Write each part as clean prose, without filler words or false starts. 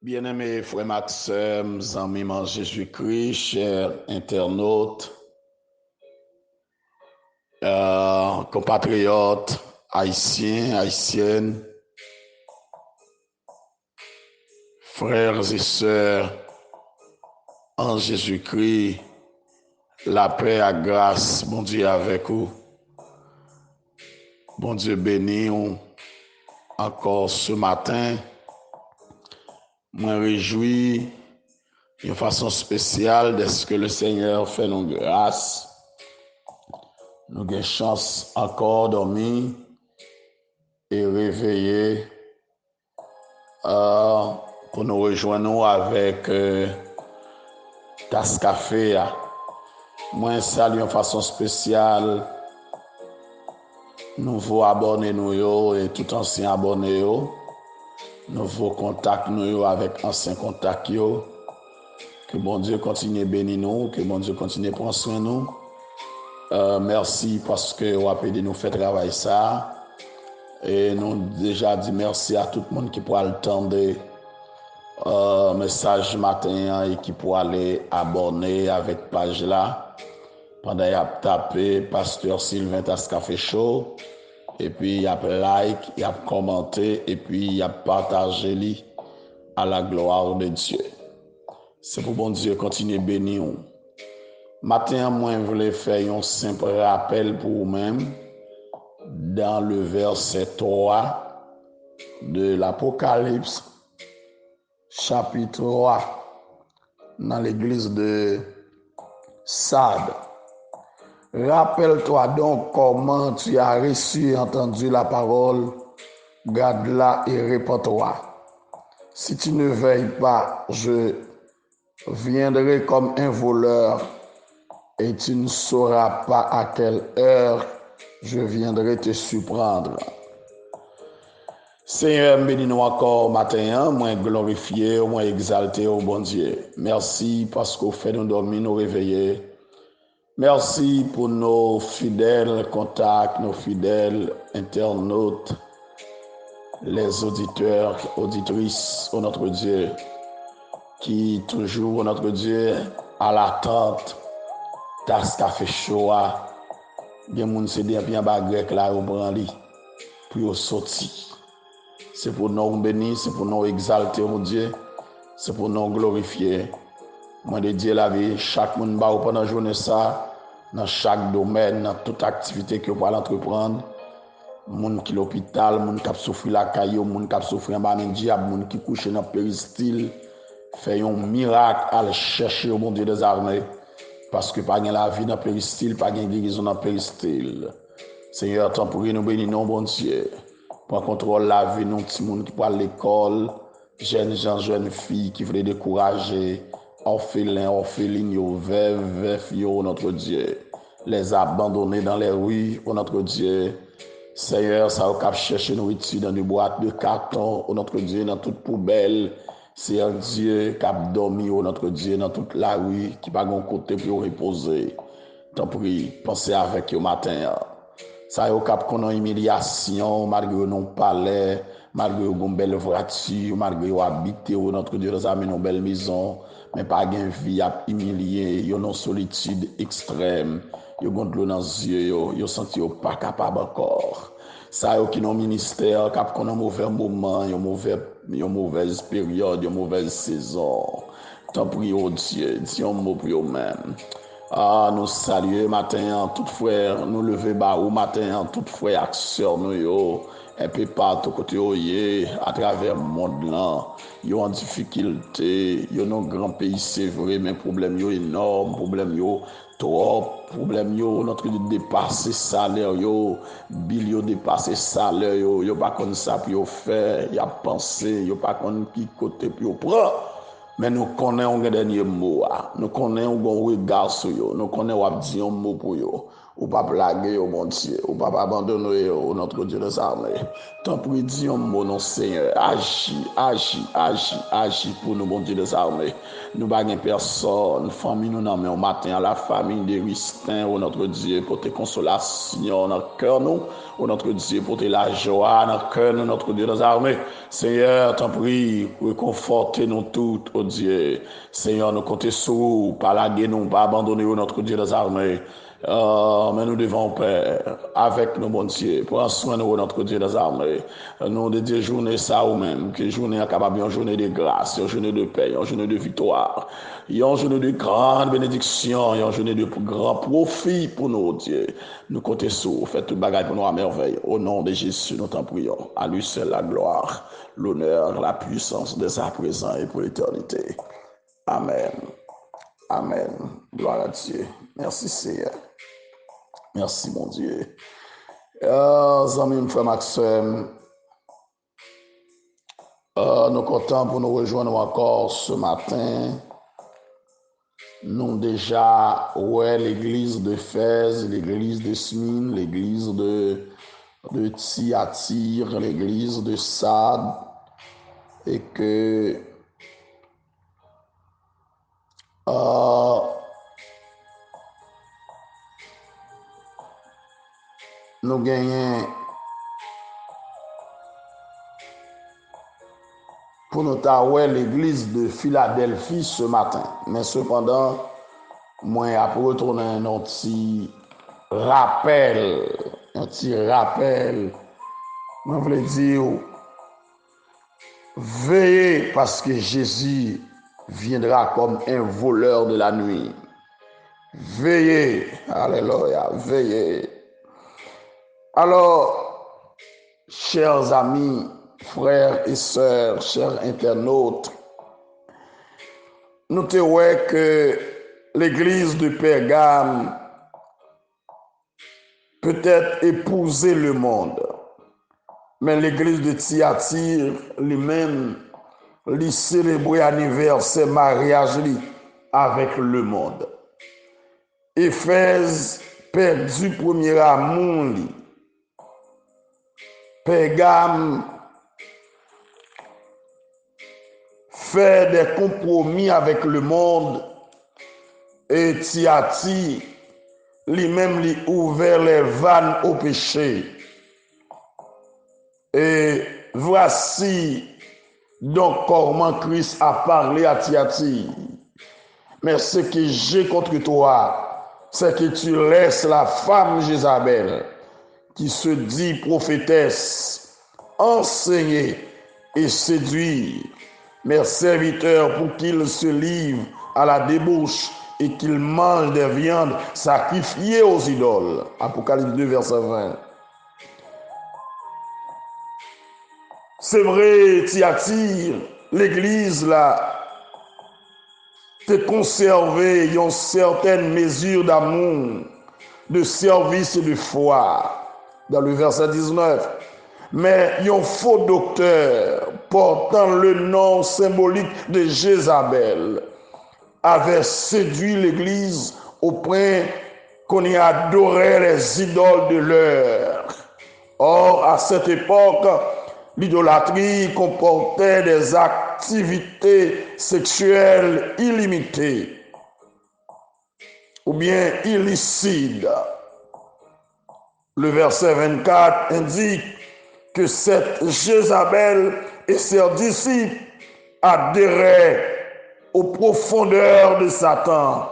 Bien-aimés frères Maxime, amis en Jésus-Christ, chers internautes, compatriotes, haïtiens, haïtiennes, frères et sœurs en Jésus-Christ, la paix et la grâce, bon Dieu avec vous. Bon Dieu béni vous encore ce matin. Moi réjouis d'une façon spéciale de ce que le Seigneur fait nous grâce. Nous avons chance encore dormir et réveiller pour nous rejoindre avec tasse café. Moi, salue de façon spéciale nouveau abonnés nous et tout ancien abonné yo, nouveau contact nous avec ancien contact yo. Que bon Dieu continue à bénir nous, que bon Dieu continue à prendre soin de nous. Merci parce que vous avez nous fait travail ça. Et nous déjà dit merci à tout le monde qui pourra le tendre message matin et qui pourra aller abonner avec page là. Pendant qu'il a tapé Pasteur Sylvain Tasse Café Show. Et puis il a like, il a commenté et puis il a partagé à la gloire de Dieu. C'est pour bon Dieu continuer à bénir. Matin, moi, je voulais faire un simple rappel pour vous-même dans le verset 3 de l'Apocalypse, chapitre 3, dans l'église de Sardes. Rappelle-toi donc comment tu as reçu et entendu la parole, garde-la et répands-toi. Si tu ne veilles pas, je viendrai comme un voleur et tu ne sauras pas à quelle heure je viendrai te surprendre. Seigneur, bénis-nous encore matin, moins glorifié, moins exalté au bon Dieu. Merci parce qu'au fait nous dormir, nous réveiller. Merci pour nos fidèles contacts, nos fidèles internautes, les auditeurs, auditrices, au notre Dieu, qui toujours, notre Dieu, à l'attente, tasse café chaud, bien moun se bien bagrek là au branli, pour sortir. C'est pour nous bénir, c'est pour nous exalter, mon Dieu, c'est pour nous glorifier. Moi, de Dieu la vie, chaque monde ba pendant la journée ça, dans chaque domaine, dans toute activité que vous pouvez entreprendre. Moun qui l'hôpital, moun qui a souffert la caillou, moun qui a souffert un diable, moun qui couche dans le péristyle, fait un miracle à chercher au bon Dieu des armées. Parce que pas la vie dans le péristyle, pas de guérison dans le péristyle. Seigneur, tant pour nous bénir, non, bon Dieu. Pour contrôle la vie, nous, petits monde qui parle à l'école, jeunes gens, jeunes filles qui veulent décourager, orphelins, orphelines, veufs, notre Dieu. Les abandonnés dans les rues, notre Dieu. Seigneur, ça va chercher nourriture dans des boîtes de carton, notre Dieu, dans toute poubelle. C'est un Dieu qui a dormi, notre Dieu, dans toute la rue, qui n'a pas de côté pour reposer. Tant pis, pensez avec eux matin. Ça y est, cap qu'on a humiliation, malgré nos palais, malgré nos belles voitures, malgré nos habiter, notre Dieu, nous a mis nos belles maisons, mais pas de vie à humilier, ils ont une solitude extrême, ils ont de l'eau dans les yeux, ils sentent pas capable encore. Ça y est, qui nos ministères, cap qu'on a un mauvais moment, une mauvaise période, une mauvaise saison. Tant pis, oh Dieu, dis un mot pour eux-mêmes. Nous saluons matin, tout frère, nous lever bas au matin, tout frère action nous un peu partout côté à travers le monde là, yo en difficulté, yo dans grand pays c'est vrai mais problème yo énorme, problème yo trop, problème yo notre dépasser salaire yo, bill yo dépasser salaire yo pas comme ça pour faire, y a pensé, yo pas comme qui côté pour prendre. Mais nous connaissons un dernier mot, nous connaissons un regard sur eux, nous connaissons un mot pour eux. ou pas blaguer au mon Dieu, ou pas abandonner au notre Dieu des armées. Tant pis, dis mon nom Seigneur, agis pour nous, mon Dieu des armées. Nous baguons personne, famille nous nommons au matin à la famille de Ristin, au notre Dieu, pour tes consolations dans le cœur nous, au notre Dieu, pour tes la joie dans le cœur nous, notre Dieu des armées. Seigneur, t'en prie, réconfortez nous toutes, oh Dieu. Seigneur, nous comptons sur vous, pas laguer nous, pas abandonner notre Dieu des armées. Mais nous devons, Père, avec nous, bon Dieu, prendre soin de notre Dieu des armées. Nous dédions journée ça ou même, que journée est capable, une journée de grâce, une journée de paix, une journée de victoire, une journée de grande bénédiction, une journée de grand profit pour nous, Dieu. Nous comptons sur vous, faites tout bagaille pour nous à merveille. Au nom de Jésus, nous t'en prions. À lui seul la gloire, l'honneur, la puissance dès à présent et pour l'éternité. Amen. Amen. Gloire à Dieu. Merci Seigneur. Merci mon Dieu. Amis, frère Maxime, nous comptons pour nous rejoindre encore ce matin. Nous déjà, l'église de Fès, l'église de Smyrne, l'église de Thyatire, l'église de Sade, et que nous gagnons pour nous taouer l'église de Philadelphie ce matin. Mais cependant, moi, après retourner un petit rappel, moi, je voulais dire, veillez parce que Jésus viendra comme un voleur de la nuit. Veillez, alléluia, veillez. Alors, chers amis, frères et sœurs, chers internautes, notez que l'église de Pergame peut-être épouser le monde, mais l'église de Thyatire lui-même lui célébrer anniversaire mariage avec le monde. Éphèse perdu premier amour. Pergame fait des compromis avec le monde et Thyatire lui-même lui ouvert les vannes au péché. Et voici donc comment Christ a parlé à Thyatire. Mais ce que j'ai contre toi, c'est que tu laisses la femme Jézabel, qui se dit prophétesse, enseigner et séduire mes serviteurs pour qu'ils se livrent à la débauche et qu'ils mangent des viandes sacrifiées aux idoles. Apocalypse 2, verset 20. C'est vrai, Thyatire, l'église là, te conserver une certaine mesure d'amour, de service et de foi, dans le verset 19. Mais un faux docteur portant le nom symbolique de Jézabel avait séduit l'église au point qu'on y adorait les idoles de l'heure. Or, à cette époque, l'idolâtrie comportait des activités sexuelles illimitées ou bien illicites. Le verset 24 indique que cette Jézabel et ses disciples adhéraient aux profondeurs de Satan.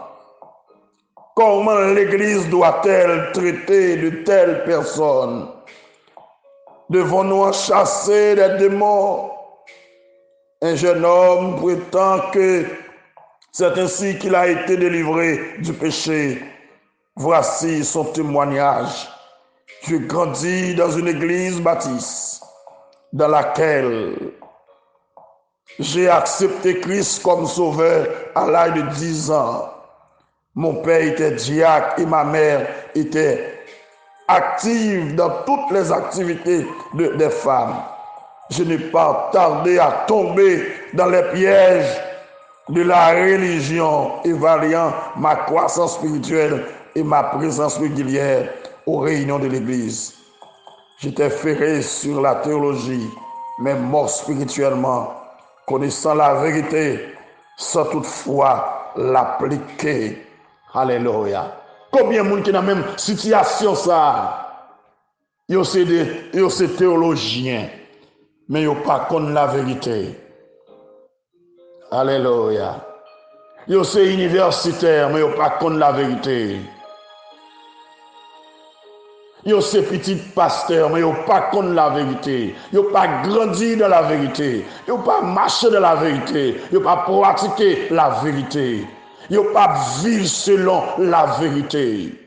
Comment l'Église doit-elle traiter de telles personnes? Devons-nous en chasser des démons? Un jeune homme prétend que c'est ainsi qu'il a été délivré du péché. Voici son témoignage. Je grandis dans une église baptiste dans laquelle j'ai accepté Christ comme sauveur à l'âge de 10 ans. Mon père était diacre et ma mère était active dans toutes les activités des femmes. Je n'ai pas tardé à tomber dans les pièges de la religion, évaluant ma croissance spirituelle et ma présence régulière aux réunions de l'Église. J'étais ferré sur la théologie, mais mort spirituellement, connaissant la vérité, sans toutefois l'appliquer. Alléluia. Combien de monde qui dans la même situation ça? Yo c'est théologien, mais yo pas connaît la vérité. Alléluia. Yo c'est universitaire, mais yo pas connaît la vérité. Yo c'est petit pasteur, mais yo pas connaît la vérité. Yo pas grandi dans la vérité. Yo pas marché dans la vérité. Yo pas pratiqué la vérité. Yo pas vivre selon la vérité.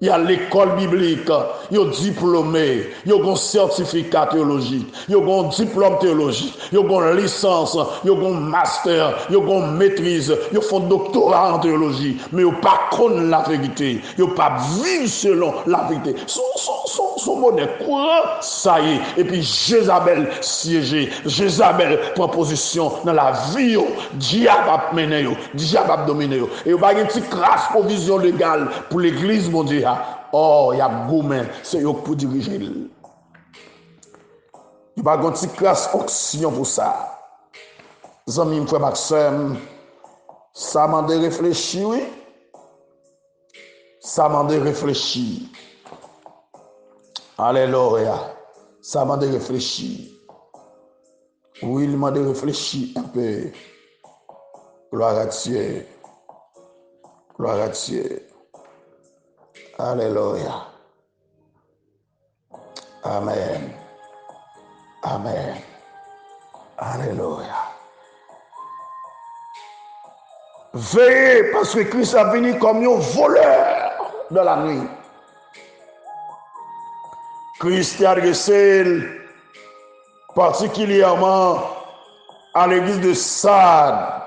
Il y a l'école biblique, il y a diplômé, il y a un certificat théologique, il y a un diplôme théologique, il y a une licence, il y a un master, il y a une maîtrise, il y a un doctorat en théologie, mais il n'y a pas connaître la vérité, il n'y a pas vivre selon la vérité. Son monnaie courant, ça y est. Et puis Jézabel siégé, Jézabel prend position dans la vie, diable a mené, diable a dominé. Et il y a une petite crasse provision légale pour l'église mondiale. Oh, il y a gourmet, c'est eux pour diriger. Il y a une petite classe option pour ça. Zami, frère Maxime, ça m'a de réfléchir, oui. Ça m'a de réfléchir. Alléluia. Ça m'a de réfléchir. Oui, il m'a de réfléchir un peu. Gloire à Dieu. Gloire à Dieu. Alléluia. Amen. Amen. Alléluia. Veillez parce que Christ a venu comme un voleur dans la nuit. Christ a adressé particulièrement à l'église de Sardes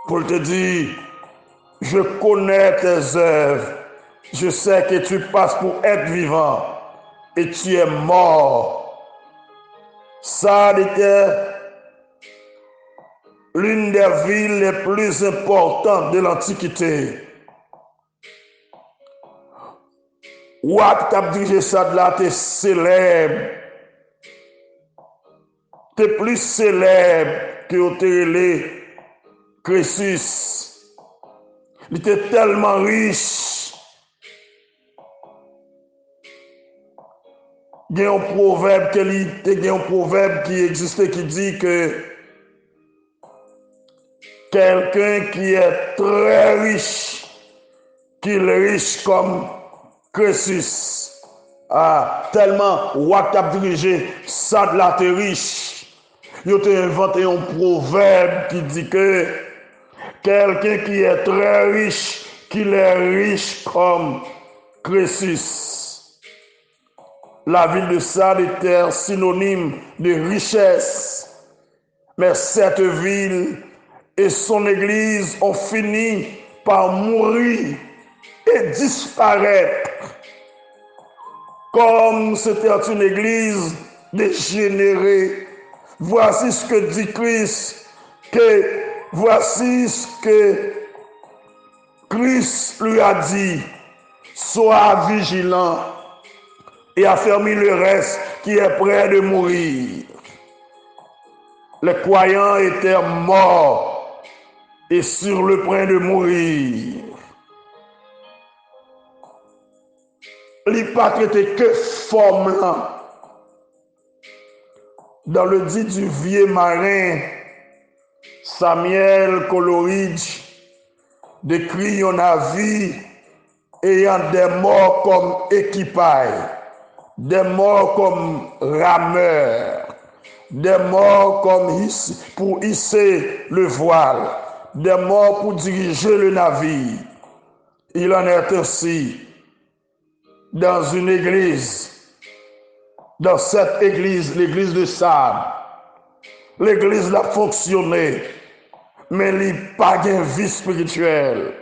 pour te dire, je connais tes œuvres, je sais que tu passes pour être vivant et tu es mort. Sardes était l'une des villes les plus importantes de l'Antiquité. Ouat t'a dirigé ça de là, t'es célèbre. T'es plus célèbre que Otérélé, Crésus. Il était tellement riche. Il y a un proverbe qui existait qui dit que quelqu'un qui est très riche, qu'il est riche comme Crésus. Ah, tellement Ouat a dirigé ça de la t'es riche. Il a inventé un proverbe qui dit que quelqu'un qui est très riche, qu'il est riche comme Crésus. La ville de Sardes était synonyme de richesse. Mais cette ville et son église ont fini par mourir et disparaître. Comme c'était une église dégénérée. Voici ce que dit Christ, voici ce que Christ lui a dit. Sois vigilant et affermis le reste qui est près de mourir. Les croyants étaient morts et sur le point de mourir. L'hypâtre était que forme là. Dans le dit du vieux marin, Samuel Coleridge décrit un navire ayant des morts comme équipage, des morts comme rameurs, des morts comme pour hisser le voile, des morts pour diriger le navire. Il en est ainsi dans une église. Dans cette église, l'église de Sardes, l'église a fonctionné, mais il n'y a pas de vie spirituelle.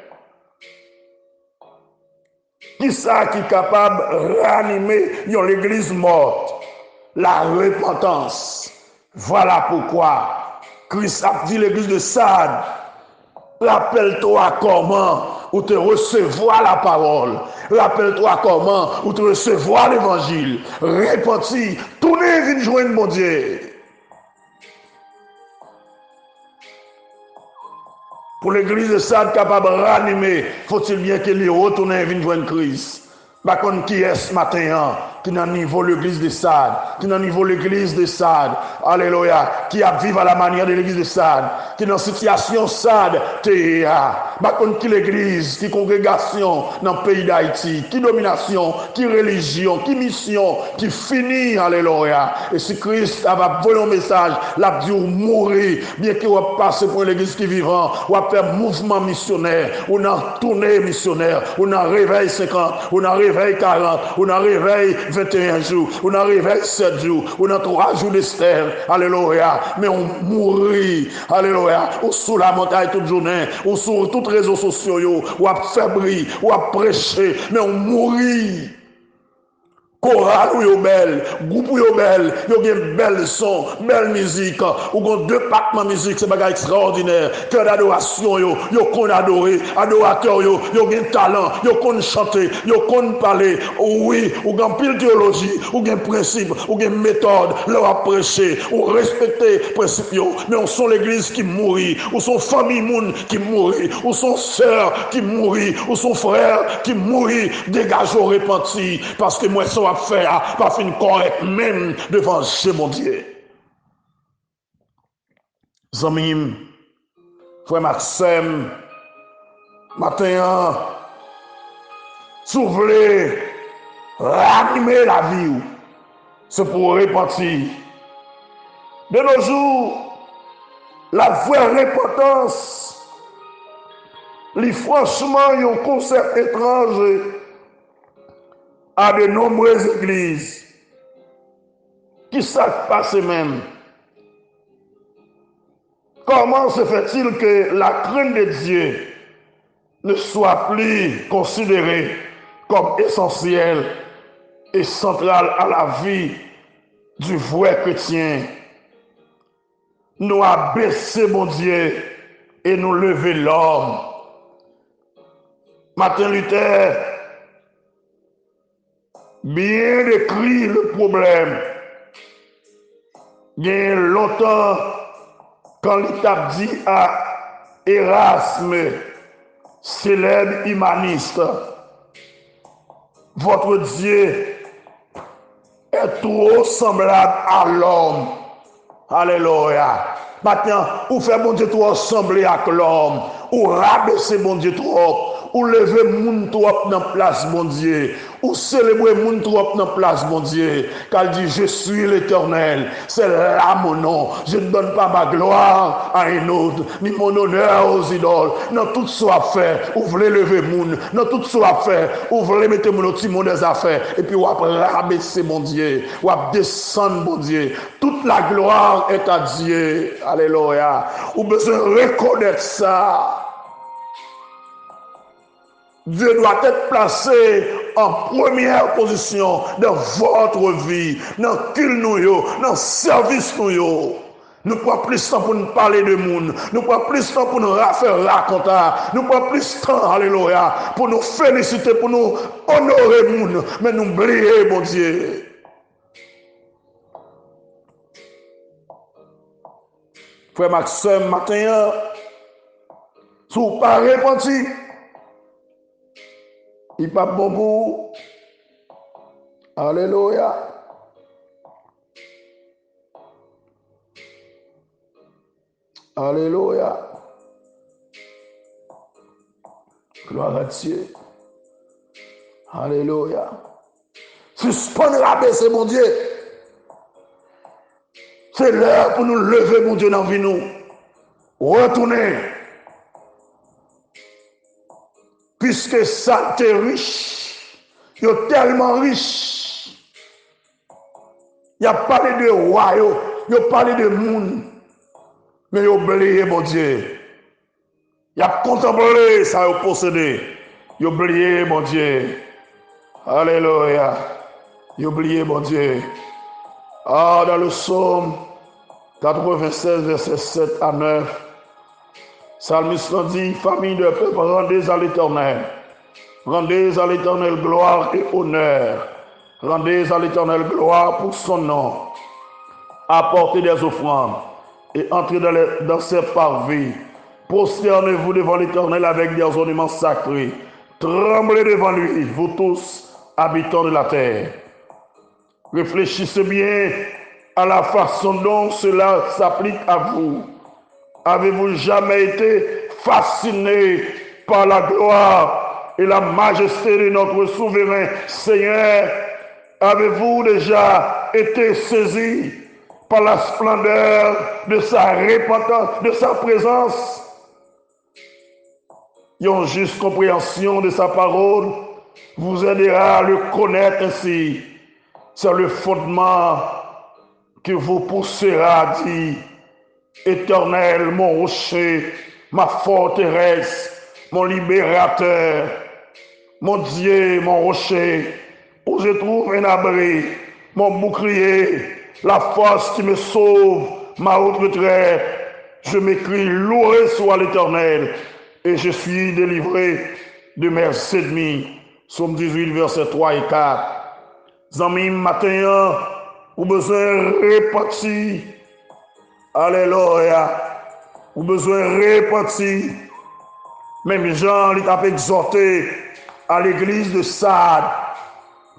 Qui ça qui est capable de réanimer l'église morte? La repentance. Voilà pourquoi Christ a dit l'église de Sardes, rappelle-toi comment ou te recevoir la parole. Rappelle-toi comment ou te recevoir l'évangile. Repentis, tournez, viens joindre mon Dieu. Pour l'église de Sade capable de ranimer, faut-il bien qu'il retourne et vienne joindre Christ. Par contre, qui est ce matin, qui est dans le niveau de l'église de Sade, qui est dans le niveau de l'église de Sade, alléluia, qui a vécu à la manière de l'église de Sade, qui est dans la situation Sade, par contre, qui l'église, qui congrégation dans le pays d'Haïti, qui domination, qui religion, qui mission, qui finit, alléluia. Et si Christ va voler un message, l'a dit mourir, bien qu'il va passer pour l'église qui vivant, ou va faire mouvement missionnaire, ou dans tournée missionnaire, ou dans réveil 50, ou dans réveil 40, ou dans réveil 21 jours, ou dans réveil 7 jours, ou dans 3 jours d'Esther, alléluia. Mais on mourit, alléluia, ou sous la montagne toute journée, ou sur tous les réseaux sociaux, ou à faire briller, ou à prêcher, mais on mourit. Chorale ou yo belle, groupe ou yo belle, yo gen belle son, belle musique, ou gon département musique, c'est bagay extraordinaire, cœur d'adoration yo kon adorer, adorateur yo gen talent, yo kon chanter, yo kon parler, oui, ou gen pile théologie, ou gen principe, ou gen méthode, leur a prêcher, ou respecter principe yo, mais on sont l'église qui mourit, ou son famille moun qui mourit, ou son sœur qui mourit, ou son frère qui mourit, dégage au repenti, parce que moi ça va faire pas fin correct même devant chez mon Dieu. Zamim, frère Maxime, matin, s'ouvrir, ranimer la vie, c'est pour repentir. De nos jours, la vraie repentance, les franchement, un concept étrange à de nombreuses églises. Qui ça passe même? Comment se fait-il que la crainte de Dieu ne soit plus considérée comme essentielle et centrale à la vie du vrai chrétien? Nous abaisser mon Dieu et nous lever l'homme. Martin Luther bien décrit le problème. Il y a longtemps, quand l'État dit à Erasme, célèbre humaniste, votre Dieu est trop semblable à l'homme. Alléluia. Maintenant, ou faire mon Dieu trop ressembler à l'homme, ou rabaisser mon Dieu trop, ou lever moun trop dans place mon Dieu, ou célébrer moun trop dans place mon Dieu, car il dit je suis l'Éternel, c'est là mon nom, je ne donne pas ma gloire à un autre, ni mon honneur aux idoles, dans tout soit fait, ou voulez lever moun, dans tout soit fait, ou voulez mettre mon petit monde des affaires, et puis ou rabaisser mon Dieu, ou descendre mon Dieu, toute la gloire est à Dieu, alléluia, ou besoin reconnaître ça. Dieu doit être placé en première position dans votre vie, dans qu'il nous, dans le service nous. Nous prenons plus de temps pour nous parler de monde, nous prenons plus de temps pour nous faire raconter, nous prenons plus de temps, alléluia, pour nous féliciter, pour nous honorer monde, mais nous oublions, mon Dieu. Frère Maxime, matin, si vous pas repenti, il pas bon pour. Alléluia. Alléluia. Gloire à Dieu. Alléluia. Suspendre la baisse, mon Dieu. C'est l'heure pour nous lever, mon Dieu, dans la vie nous. Retourner. Puisque ça t'est riche, il est tellement riche. Il a parlé de roi, il a parlé de monde, mais il a oublié, mon Dieu. Il a contemplé ça, il a possédé. Il a oublié, mon Dieu. Alléluia. Il a oublié, mon Dieu. Dans le psaume 96, verset 7 à 9, Psalmiste dit, famille de peuple, rendez à l'Éternel. Rendez à l'Éternel gloire et honneur. Rendez à l'Éternel gloire pour son nom. Apportez des offrandes et entrez dans ses parvis. Prosternez-vous devant l'Éternel avec des ornements sacrés. Tremblez devant lui, vous tous, habitants de la terre. Réfléchissez bien à la façon dont cela s'applique à vous. Avez-vous jamais été fasciné par la gloire et la majesté de notre souverain Seigneur? Avez-vous déjà été saisi par la splendeur de sa repentance, de sa présence? Une juste compréhension de sa parole vous aidera à le connaître ainsi. C'est le fondement que vous poussera à dire: Éternel, mon rocher, ma forteresse, mon libérateur, mon Dieu, mon rocher, où je trouve un abri, mon bouclier, la force qui me sauve, ma haute retraite. Je m'écris: loué soit l'Éternel, et je suis délivré de mes ennemis. Psaume 18, versets 3 et 4. Amis, matin, ou besoin repentir. Alléluia. Ou besoin repentir. Même Jean il t'a exhorté à l'église de Sardes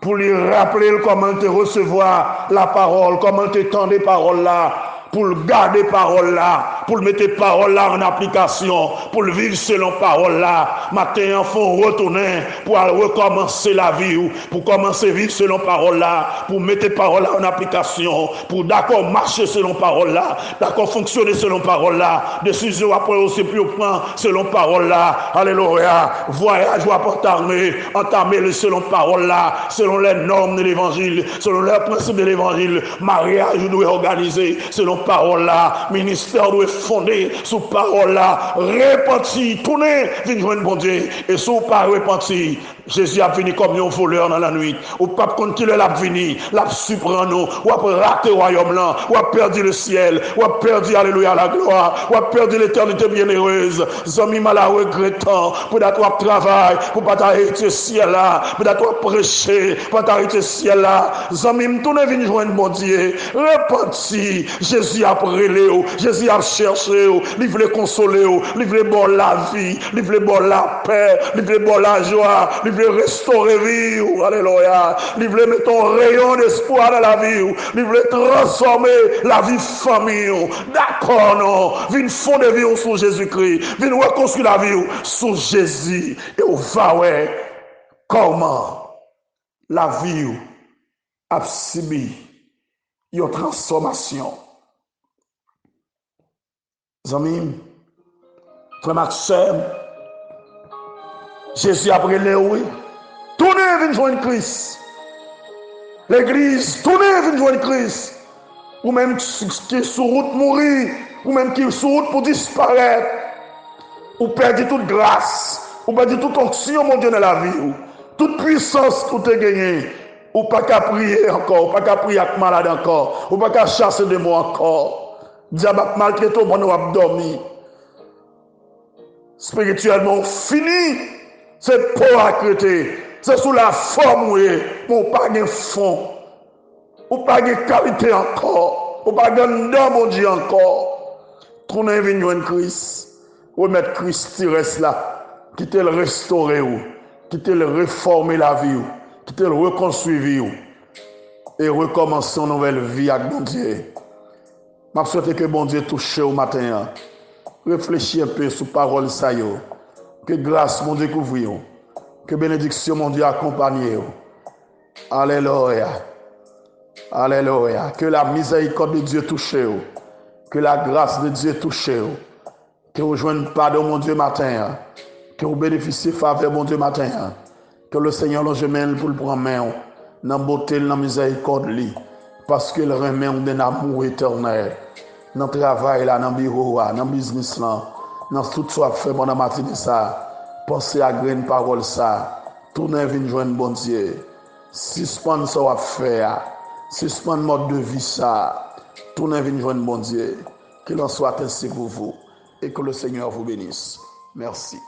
pour lui rappeler comment te recevoir la parole, comment te tendre les paroles là, pour le garder parole là, pour le mettre parole là en application, pour le vivre selon parole là. Matin, il faut retourner pour recommencer la vie, pour commencer à vivre selon parole là, pour mettre parole là en application, pour d'accord marcher selon parole là, d'accord fonctionner selon parole là, décision après aussi plus prendre selon parole là. Alléluia. Voyage ou entamer selon parole là, selon les normes de l'évangile, selon les principes de l'évangile. Mariage doit organiser selon parole là, ministère doit fondé sous parole là. Repentir, tourner, venir joindre bon Dieu, et sous pas repentir, Jésus a venu comme un voleur dans la nuit. Ou pas continuer l'a venir, l'a surprendre nous, ou après rater le royaume là, ou a perdu le ciel, ou a perdu, alléluia, la gloire, ou a perdu l'éternité bienheureuse. Zami mal à regrettant, pour d'avoir travail, pour pas t'arrêter ciel là, pour d'avoir prêcher, pour t'arrêter ciel là. Zami m'tourner venir joindre bon Dieu, repentir. Jésus a prélé, Jésus a cherché, il voulait consoler, il voulait bon la vie, il voulait bon la paix, il voulait bon la joie, il voulait restaurer vie, alléluia, il voulait mettre un rayon d'espoir dans la vie, il voulait transformer la vie famille. D'accord, non, viens fonder vie sous Jésus-Christ, viens reconstruire la vie sous Jésus, et on va ouais comment la vie a subi une transformation. Amis, frère Maxime, Jésus a brûlé, oui. Tournez, venez joindre Christ. L'église, tournez, venez joindre Christ. Ou même qui est sur route mourir, ou même qui est sur route pour disparaître. Ou perdre toute grâce, ou perdre toute onction, mon Dieu, dans la vie. Toute puissance que tu as gagnée. Ou pas qu'à prier encore, ou pas qu'à prier avec malade encore, ou pas qu'à chasser des mots encore. Diable a maltraité au bon abdomen. Spirituellement fini. C'est pour accréter. C'est sous la forme où on pas de fond. Ou pas de qualité encore. Ou pas de nom, mon Dieu, encore. Tournez vers Christ. Remettre Christ qui reste là. Qui te le restaurer. Qui te le réformer la vie. Qui te le reconstruire. Et recommencer une nouvelle vie avec mon Dieu. Je souhaite que bon Dieu touche au matin. Réfléchis un peu sur la parole. Que grâce mon Dieu couvre. Que bénédiction mon Dieu accompagne. Alléluia. Alléluia. Que la miséricorde de Dieu touche. Que la grâce de Dieu touche. Que vous joignez pardon mon Dieu matin. Que vous bénéficiez de faveur mon Dieu matin. Que le Seigneur le gemelle pour le prendre main. Dans la beauté, dans la miséricorde. Parce que le remet d'un amour éternel. Dans le travail, dans le bureau, dans le business, dans tout ce qu'on fait dans la matinée, pensez à graine parole, tournez vers joindre bon Dieu. Suspendre ce qu'on fait, suspendre mode de vie, tournez vers joindre bon Dieu. Qu'il en soit ainsi pour vous. et que le Seigneur vous bénisse. Merci.